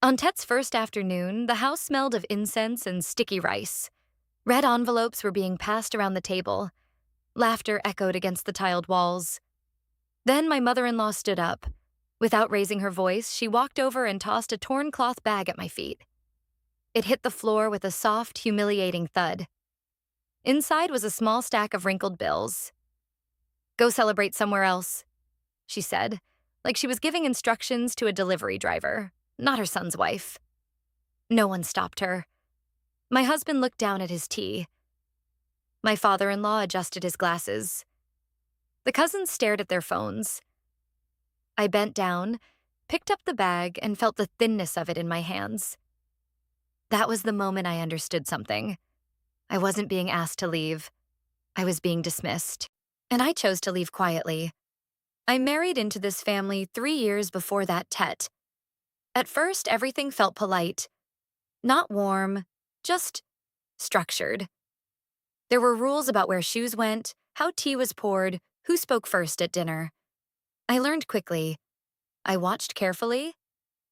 On Tet's first afternoon, the house smelled of incense and sticky rice. Red envelopes were being passed around the table. Laughter echoed against the tiled walls. Then my mother-in-law stood up. Without raising her voice, she walked over and tossed a torn cloth bag at my feet. It hit the floor with a soft, humiliating thud. Inside was a small stack of wrinkled bills. "Go celebrate somewhere else," she said, like she was giving instructions to a delivery driver, not her son's wife. No one stopped her. My husband looked down at his tea. My father-in-law adjusted his glasses. The cousins stared at their phones. I bent down, picked up the bag, and felt the thinness of it in my hands. That was the moment I understood something. I wasn't being asked to leave. I was being dismissed. And I chose to leave quietly. I married into this family 3 years before that Tet. At first, everything felt polite. Not warm, just structured. There were rules about where shoes went, how tea was poured, who spoke first at dinner. I learned quickly. I watched carefully.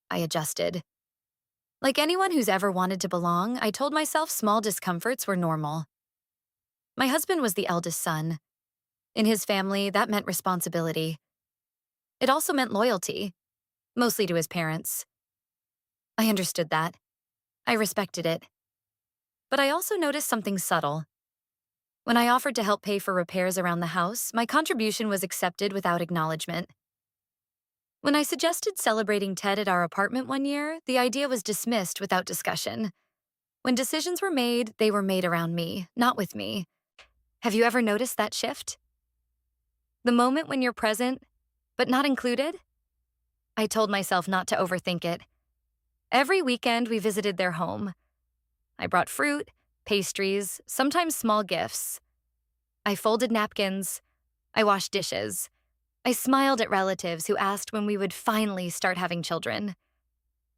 I adjusted. Like anyone who's ever wanted to belong, I told myself small discomforts were normal. My husband was the eldest son. In his family, that meant responsibility. It also meant loyalty, mostly to his parents. I understood that. I respected it. But I also noticed something subtle. When I offered to help pay for repairs around the house, my contribution was accepted without acknowledgement. When I suggested celebrating Ted at our apartment one year, the idea was dismissed without discussion. When decisions were made, they were made around me, not with me. Have you ever noticed that shift? The moment when you're present, but not included? I told myself not to overthink it. Every weekend, we visited their home. I brought fruit, pastries, sometimes small gifts. I folded napkins. I washed dishes. I smiled at relatives who asked when we would finally start having children.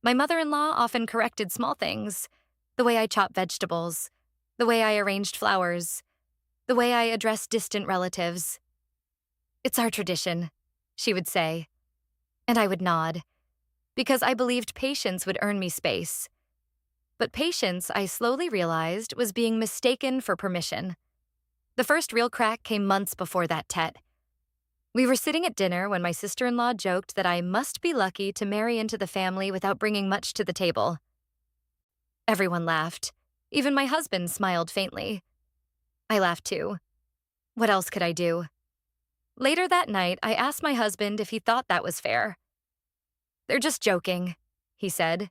My mother-in-law often corrected small things, the way I chopped vegetables, the way I arranged flowers, the way I addressed distant relatives. "It's our tradition," she would say, and I would nod, because I believed patience would earn me space. But patience, I slowly realized, was being mistaken for permission. The first real crack came months before that Tet. We were sitting at dinner when my sister-in-law joked that I must be lucky to marry into the family without bringing much to the table. Everyone laughed. Even my husband smiled faintly. I laughed too. What else could I do? Later that night, I asked my husband if he thought that was fair. "They're just joking," he said.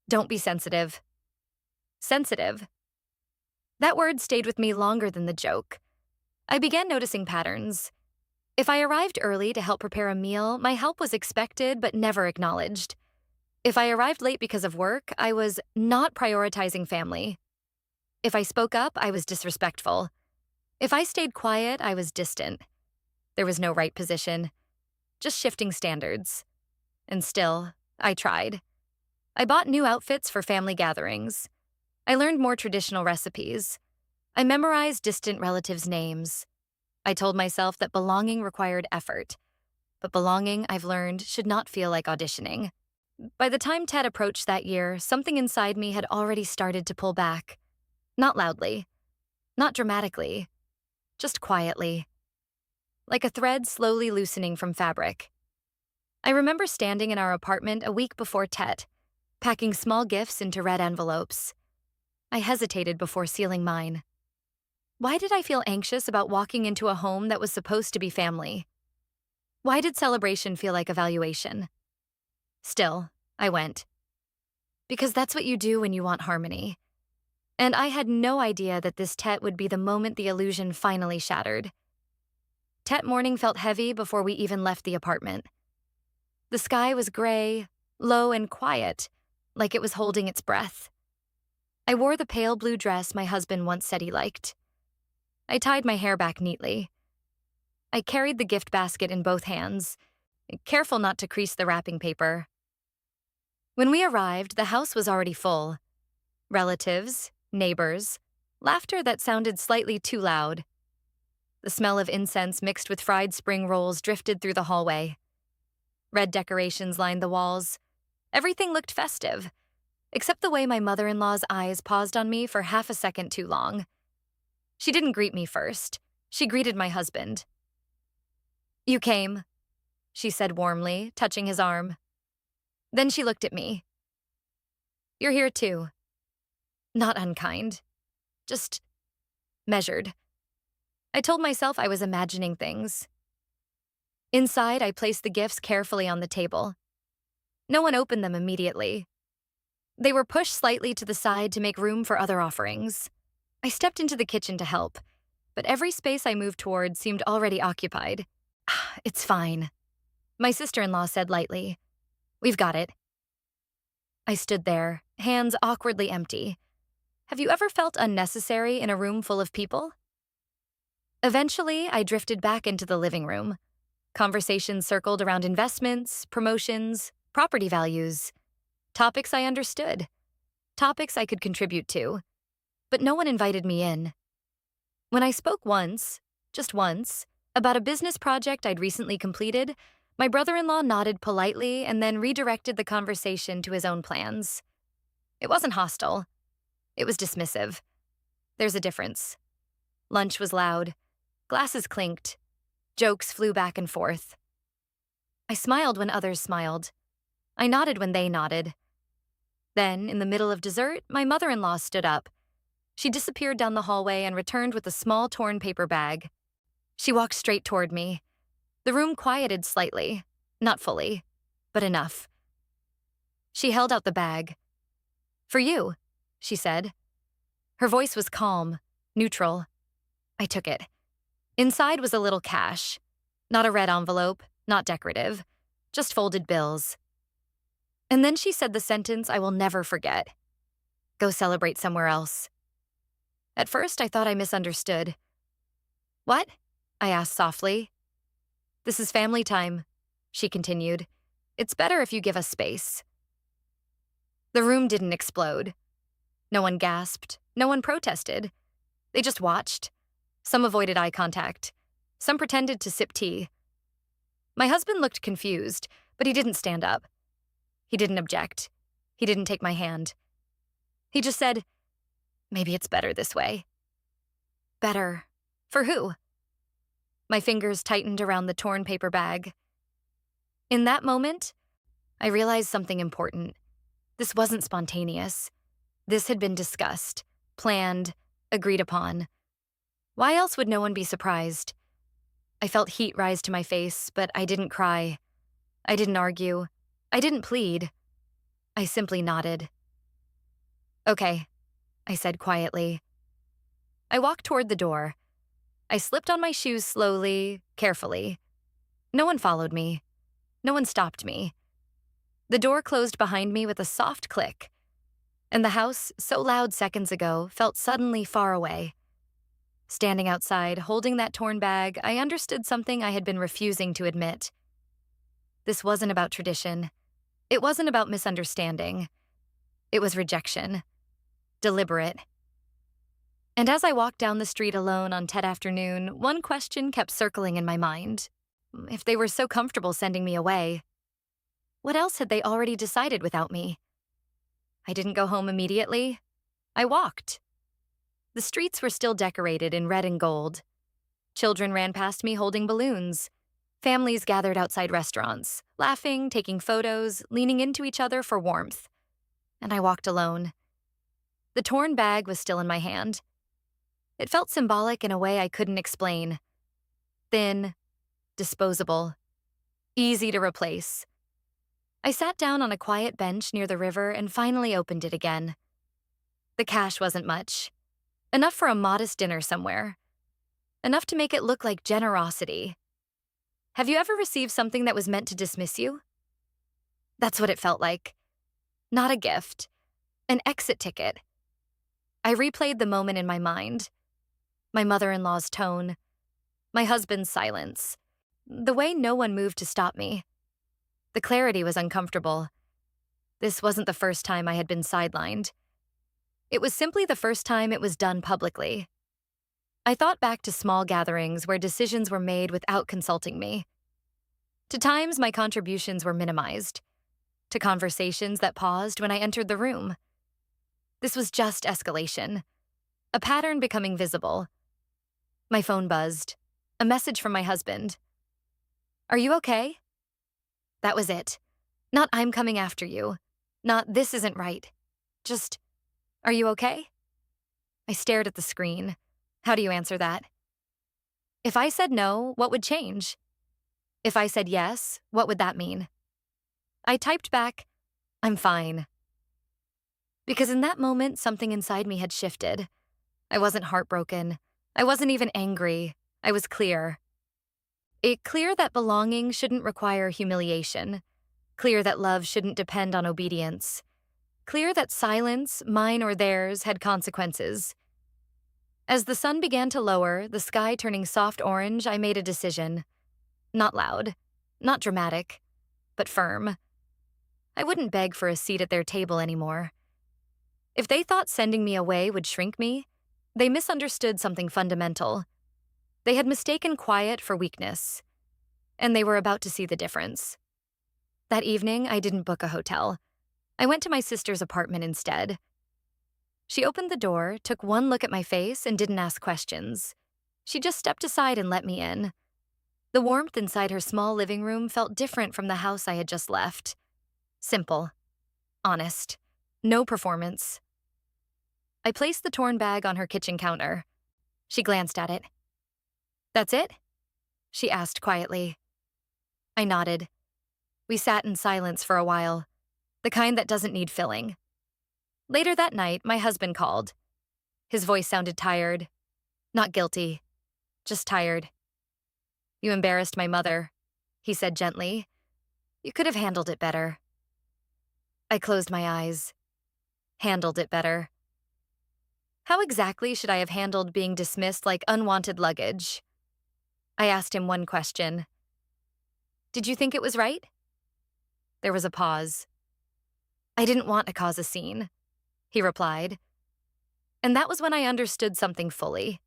"Don't be sensitive." Sensitive. That word stayed with me longer than the joke. I began noticing patterns. If I arrived early to help prepare a meal, my help was expected but never acknowledged. If I arrived late because of work, I was not prioritizing family. If I spoke up, I was disrespectful. If I stayed quiet, I was distant. There was no right position, just shifting standards. And still, I tried. I bought new outfits for family gatherings. I learned more traditional recipes. I memorized distant relatives' names. I told myself that belonging required effort, but belonging, I've learned, should not feel like auditioning. By the time Ted approached that year, something inside me had already started to pull back. Not loudly, not dramatically, just quietly. Like a thread slowly loosening from fabric. I remember standing in our apartment a week before Tet, packing small gifts into red envelopes. I hesitated before sealing mine. Why did I feel anxious about walking into a home that was supposed to be family? Why did celebration feel like evaluation? Still, I went. Because that's what you do when you want harmony. And I had no idea that this Tet would be the moment the illusion finally shattered. Tet morning felt heavy before we even left the apartment. The sky was gray, low and quiet, like it was holding its breath. I wore the pale blue dress my husband once said he liked. I tied my hair back neatly. I carried the gift basket in both hands, careful not to crease the wrapping paper. When we arrived, the house was already full. Relatives, neighbors, laughter that sounded slightly too loud. The smell of incense mixed with fried spring rolls drifted through the hallway. Red decorations lined the walls. Everything looked festive, except the way my mother-in-law's eyes paused on me for half a second too long. She didn't greet me first. She greeted my husband. "You came," she said warmly, touching his arm. Then she looked at me. "You're here too." Not unkind, just measured. I told myself I was imagining things. Inside, I placed the gifts carefully on the table. No one opened them immediately. They were pushed slightly to the side to make room for other offerings. I stepped into the kitchen to help, but every space I moved toward seemed already occupied. "It's fine," my sister-in-law said lightly. "We've got it." I stood there, hands awkwardly empty. Have you ever felt unnecessary in a room full of people? Eventually, I drifted back into the living room. Conversations circled around investments, promotions, property values. Topics I understood. Topics I could contribute to. But no one invited me in. When I spoke once, just once, about a business project I'd recently completed, my brother-in-law nodded politely and then redirected the conversation to his own plans. It wasn't hostile. It was dismissive. There's a difference. Lunch was loud. Glasses clinked. Jokes flew back and forth. I smiled when others smiled. I nodded when they nodded. Then, in the middle of dessert, my mother-in-law stood up. She disappeared down the hallway and returned with a small torn paper bag. She walked straight toward me. The room quieted slightly. Not fully, but enough. She held out the bag. "For you," she said. Her voice was calm, neutral. I took it. Inside was a little cash. Not a red envelope, not decorative, just folded bills. And then she said the sentence I will never forget. "Go celebrate somewhere else." At first, I thought I misunderstood. "What?" I asked softly. "This is family time," she continued. "It's better if you give us space." The room didn't explode. No one gasped. No one protested. They just watched. Some avoided eye contact. Some pretended to sip tea. My husband looked confused, but he didn't stand up. He didn't object. He didn't take my hand. He just said, "Maybe it's better this way." Better. For who? My fingers tightened around the torn paper bag. In that moment, I realized something important. This wasn't spontaneous. This had been discussed, planned, agreed upon. Why else would no one be surprised? I felt heat rise to my face, but I didn't cry. I didn't argue. I didn't plead. I simply nodded. "Okay," I said quietly. I walked toward the door. I slipped on my shoes slowly, carefully. No one followed me. No one stopped me. The door closed behind me with a soft click, and the house, so loud seconds ago, felt suddenly far away. Standing outside, holding that torn bag, I understood something I had been refusing to admit. This wasn't about tradition. It wasn't about misunderstanding. It was rejection. Deliberate. And as I walked down the street alone on Tet afternoon, one question kept circling in my mind. If they were so comfortable sending me away, what else had they already decided without me? I didn't go home immediately. I walked. The streets were still decorated in red and gold. Children ran past me holding balloons. Families gathered outside restaurants, laughing, taking photos, leaning into each other for warmth. And I walked alone. The torn bag was still in my hand. It felt symbolic in a way I couldn't explain. Thin, disposable, easy to replace. I sat down on a quiet bench near the river and finally opened it again. The cash wasn't much. Enough for a modest dinner somewhere. Enough to make it look like generosity. Have you ever received something that was meant to dismiss you? That's what it felt like. Not a gift. An exit ticket. I replayed the moment in my mind. My mother-in-law's tone. My husband's silence. The way no one moved to stop me. The clarity was uncomfortable. This wasn't the first time I had been sidelined. It was simply the first time it was done publicly. I thought back to small gatherings where decisions were made without consulting me. To times my contributions were minimized. to conversations that paused when I entered the room. This was just escalation, a pattern becoming visible. My phone buzzed. A message from my husband. "Are you okay?" That was it. Not "I'm coming after you." Not "this isn't right." Just, "Are you okay?" I stared at the screen. How do you answer that? If I said no, what would change? If I said yes, what would that mean? I typed back, "I'm fine." Because in that moment, something inside me had shifted. I wasn't heartbroken. I wasn't even angry. I was clear. Clear that belonging shouldn't require humiliation. Clear that love shouldn't depend on obedience. Clear that silence, mine or theirs, had consequences. As the sun began to lower, the sky turning soft orange, I made a decision. Not loud, not dramatic, but firm. I wouldn't beg for a seat at their table anymore. If they thought sending me away would shrink me, they misunderstood something fundamental. They had mistaken quiet for weakness, and they were about to see the difference. That evening, I didn't book a hotel. I went to my sister's apartment instead. She opened the door, took one look at my face, and didn't ask questions. She just stepped aside and let me in. The warmth inside her small living room felt different from the house I had just left. Simple. Honest. No performance. I placed the torn bag on her kitchen counter. She glanced at it. "That's it?" she asked quietly. I nodded. We sat in silence for a while, the kind that doesn't need filling. Later that night, my husband called. His voice sounded tired. Not guilty, just tired. "You embarrassed my mother," he said gently. "You could have handled it better." I closed my eyes. Handled it better. How exactly should I have handled being dismissed like unwanted luggage? I asked him one question. "Did you think it was right?" There was a pause. "I didn't want to cause a scene," he replied. And that was when I understood something fully.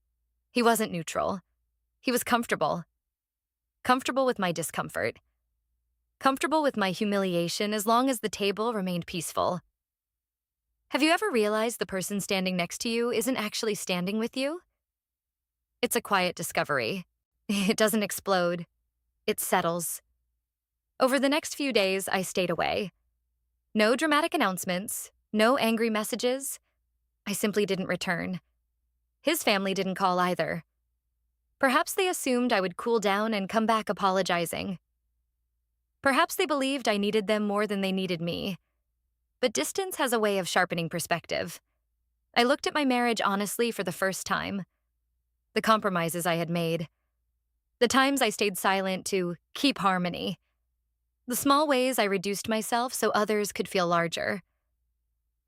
He wasn't neutral. He was comfortable. Comfortable with my discomfort. Comfortable with my humiliation as long as the table remained peaceful. Have you ever realized the person standing next to you isn't actually standing with you? It's a quiet discovery. It doesn't explode. It settles. Over the next few days, I stayed away. No dramatic announcements, no angry messages. I simply didn't return. His family didn't call either. Perhaps they assumed I would cool down and come back apologizing. Perhaps they believed I needed them more than they needed me. But distance has a way of sharpening perspective. I looked at my marriage honestly for the first time. The compromises I had made. The times I stayed silent to keep harmony. The small ways I reduced myself so others could feel larger.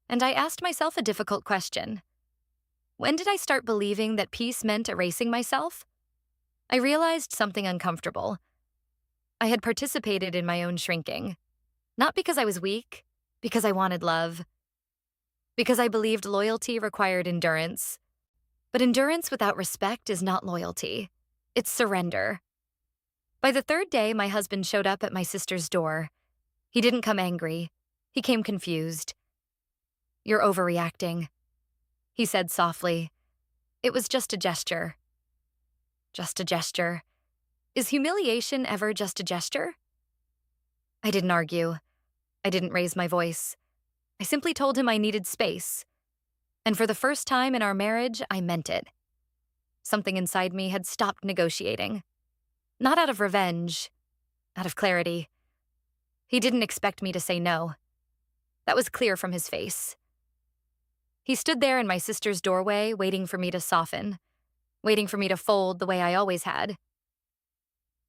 And I asked myself a difficult question. When did I start believing that peace meant erasing myself? I realized something uncomfortable. I had participated in my own shrinking. Not because I was weak, because I wanted love. Because I believed loyalty required endurance. But endurance without respect is not loyalty. It's surrender. By the third day, my husband showed up at my sister's door. He didn't come angry. He came confused. "You're overreacting," he said softly. It was just a gesture. Just a gesture. Is humiliation ever just a gesture? I didn't argue. I didn't raise my voice. I simply told him I needed space. And for the first time in our marriage, I meant it. Something inside me had stopped negotiating. Not out of revenge, out of clarity. He didn't expect me to say no. That was clear from his face. He stood there in my sister's doorway, waiting for me to soften, waiting for me to fold the way I always had.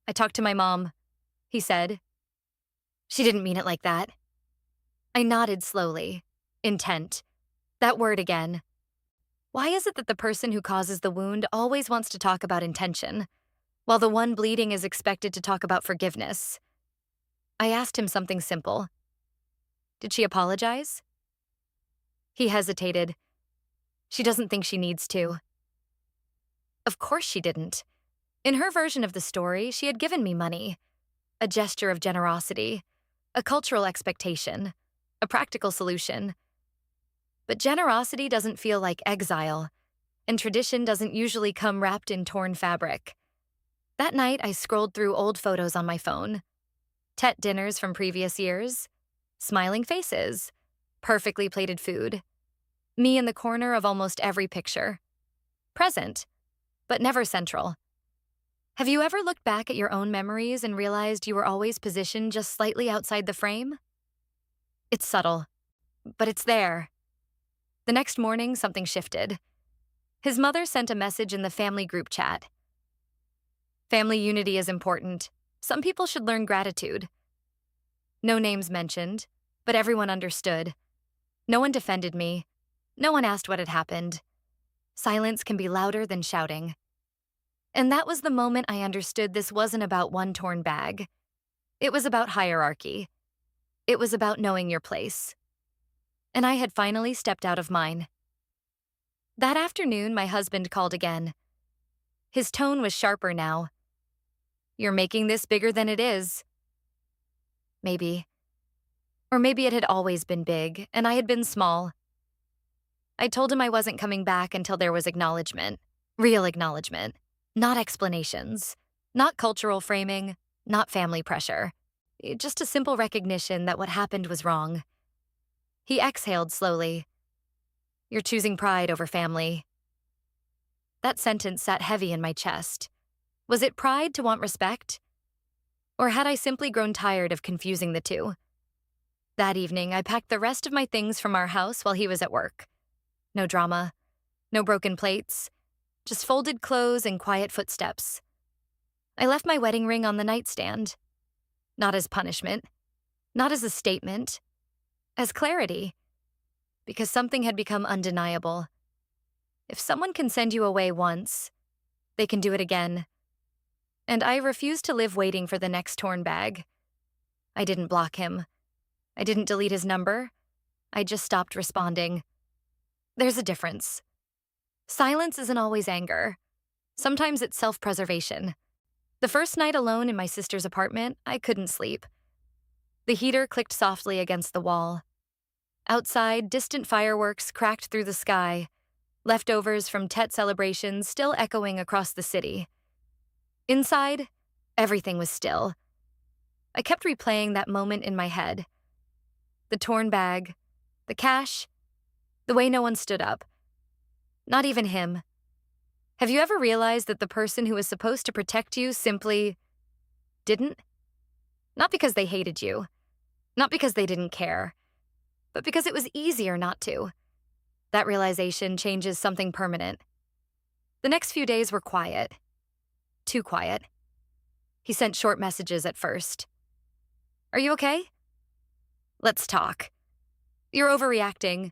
"I talked to my mom," he said. "She didn't mean it like that." I nodded slowly, intent. That word again. Why is it that the person who causes the wound always wants to talk about intention, while the one bleeding is expected to talk about forgiveness? I asked him something simple. "Did she apologize?" He hesitated. "She doesn't think she needs to." Of course she didn't. In her version of the story, she had given me money, a gesture of generosity. a cultural expectation, a practical solution. But generosity doesn't feel like exile, and tradition doesn't usually come wrapped in torn fabric. That night, I scrolled through old photos on my phone. Tet dinners from previous years, smiling faces, perfectly plated food. Me in the corner of almost every picture. Present, but never central. Have you ever looked back at your own memories and realized you were always positioned just slightly outside the frame? It's subtle, but it's there. The next morning, something shifted. His mother sent a message in the family group chat. Family unity is important. Some people should learn gratitude. No names mentioned, but everyone understood. No one defended me. No one asked what had happened. Silence can be louder than shouting. And that was the moment I understood this wasn't about one torn bag. It was about hierarchy. It was about knowing your place. And I had finally stepped out of mine. That afternoon, my husband called again. His tone was sharper now. "You're making this bigger than it is." Maybe. Or maybe it had always been big, and I had been small. I told him I wasn't coming back until there was acknowledgement. Real acknowledgement. Not explanations. Not cultural framing. Not family pressure. Just a simple recognition that what happened was wrong. He exhaled slowly. "You're choosing pride over family." That sentence sat heavy in my chest. Was it pride to want respect? Or had I simply grown tired of confusing the two? That evening, I packed the rest of my things from our house while he was at work. No drama, no broken plates, just folded clothes and quiet footsteps. I left my wedding ring on the nightstand. Not as punishment, not as a statement, as clarity. Because something had become undeniable. If someone can send you away once, they can do it again. And I refused to live waiting for the next torn bag. I didn't block him. I didn't delete his number. I just stopped responding. There's a difference. Silence isn't always anger. Sometimes it's self-preservation. The first night alone in my sister's apartment, I couldn't sleep. The heater clicked softly against the wall. Outside, distant fireworks cracked through the sky, leftovers from Tet celebrations still echoing across the city. Inside, everything was still. I kept replaying that moment in my head. The torn bag, the cash, the way no one stood up. Not even him. Have you ever realized that the person who was supposed to protect you simply didn't? Not because they hated you, not because they didn't care, but because it was easier not to. That realization changes something permanent. The next few days were quiet. Too quiet. He sent short messages at first. "Are you okay? Let's talk. You're overreacting."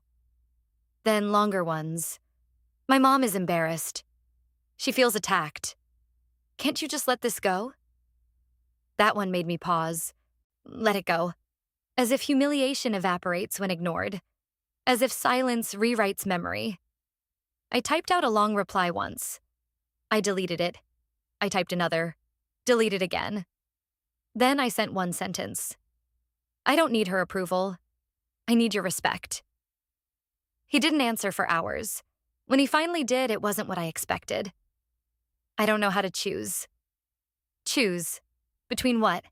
Then longer ones. "My mom is embarrassed. She feels attacked. Can't you just let this go?" That one made me pause. Let it go. As if humiliation evaporates when ignored. As if silence rewrites memory. I typed out a long reply once. I deleted it. I typed another. Deleted again. Then I sent one sentence. "I don't need her approval. I need your respect." He didn't answer for hours. When he finally did, it wasn't what I expected. "I don't know how to choose." Choose? Between what?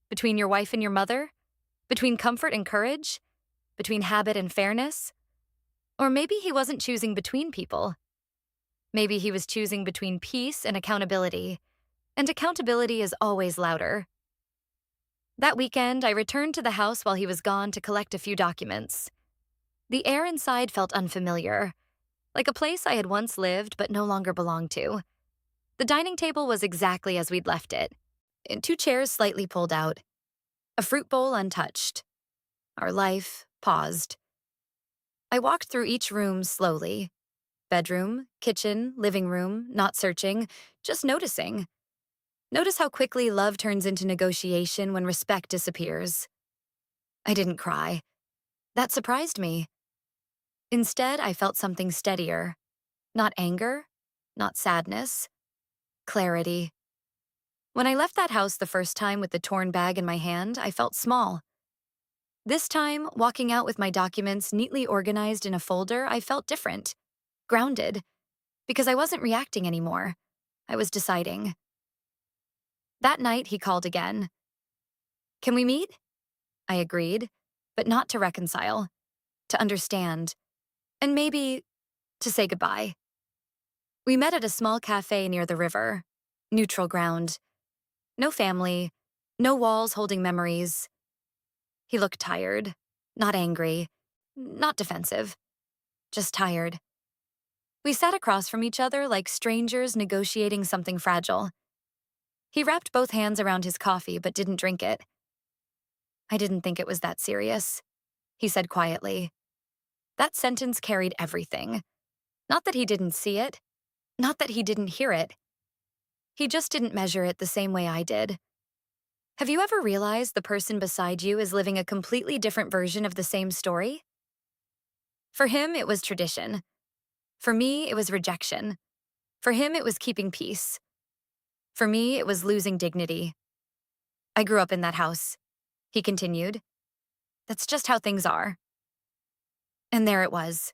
Between your wife and your mother? Between comfort and courage? Between habit and fairness? Or maybe he wasn't choosing between people. Maybe he was choosing between peace and accountability. And accountability is always louder. That weekend, I returned to the house while he was gone to collect a few documents. The air inside felt unfamiliar, like a place I had once lived but no longer belonged to. The dining table was exactly as we'd left it, and 2 chairs slightly pulled out, a fruit bowl untouched. Our life paused. I walked through each room slowly. Bedroom, kitchen, living room, not searching, just noticing. Notice how quickly love turns into negotiation when respect disappears. I didn't cry. That surprised me. Instead, I felt something steadier. Not anger, not sadness. Clarity. When I left that house the first time with the torn bag in my hand, I felt small. This time, walking out with my documents neatly organized in a folder, I felt different, grounded, because I wasn't reacting anymore. I was deciding. That night, he called again. Can we meet? I agreed, but not to reconcile, to understand, and maybe to say goodbye. We met at a small cafe near the river, neutral ground. No family, no walls holding memories. He looked tired, not angry, not defensive, just tired. We sat across from each other like strangers negotiating something fragile. He wrapped both hands around his coffee but didn't drink it. I didn't think it was that serious, he said quietly. That sentence carried everything. Not that he didn't see it, not that he didn't hear it. He just didn't measure it the same way I did. Have you ever realized the person beside you is living a completely different version of the same story? For him, it was tradition. For me, it was rejection. For him, it was keeping peace. For me, it was losing dignity. I grew up in that house, he continued. That's just how things are. And there it was.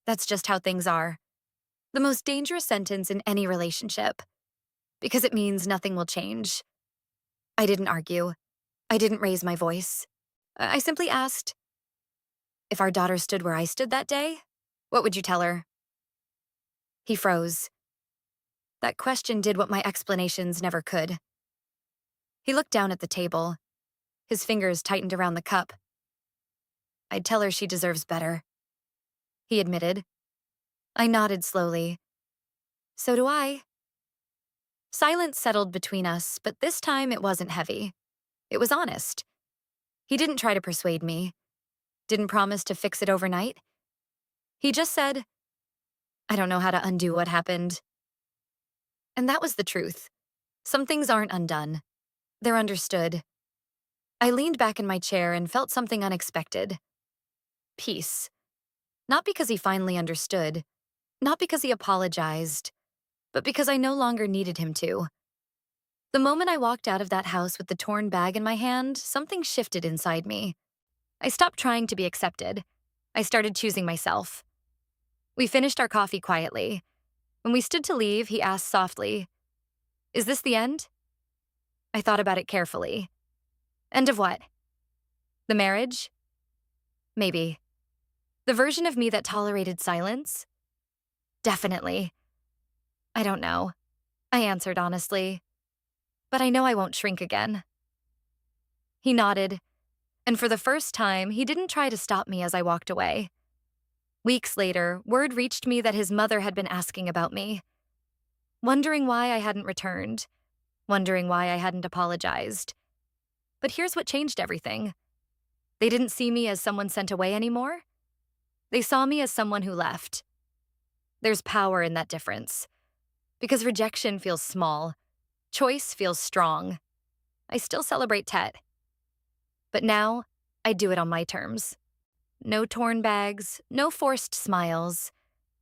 That's just how things are. The most dangerous sentence in any relationship. Because it means nothing will change. I didn't argue. I didn't raise my voice. I simply asked, if our daughter stood where I stood that day, what would you tell her? He froze. That question did what my explanations never could. He looked down at the table. His fingers tightened around the cup. I'd tell her she deserves better, he admitted. I nodded slowly. So do I. Silence settled between us, but this time it wasn't heavy. It was honest. He didn't try to persuade me, didn't promise to fix it overnight. He just said, I don't know how to undo what happened. And that was the truth. Some things aren't undone. They're understood. I leaned back in my chair and felt something unexpected. Peace. Not because he finally understood, not because he apologized, but because I no longer needed him to. The moment I walked out of that house with the torn bag in my hand, something shifted inside me. I stopped trying to be accepted. I started choosing myself. We finished our coffee quietly. When we stood to leave, he asked softly, Is this the end? I thought about it carefully. End of what? The marriage? Maybe. The version of me that tolerated silence? Definitely. I don't know, I answered honestly. But I know I won't shrink again. He nodded, and for the first time, he didn't try to stop me as I walked away. Weeks later, word reached me that his mother had been asking about me, wondering why I hadn't returned, wondering why I hadn't apologized. But here's what changed everything. They didn't see me as someone sent away anymore. They saw me as someone who left. There's power in that difference. Because rejection feels small. Choice feels strong. I still celebrate Tet. But now, I do it on my terms. No torn bags, no forced smiles,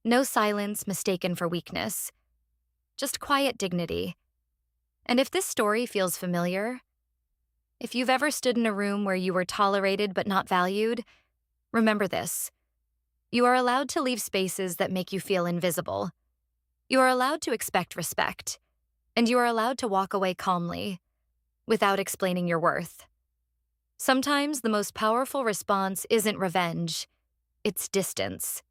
no silence mistaken for weakness. Just quiet dignity. And if this story feels familiar, if you've ever stood in a room where you were tolerated but not valued, remember this. You are allowed to leave spaces that make you feel invisible. You are allowed to expect respect. And you are allowed to walk away calmly, without explaining your worth. Sometimes the most powerful response isn't revenge, it's distance.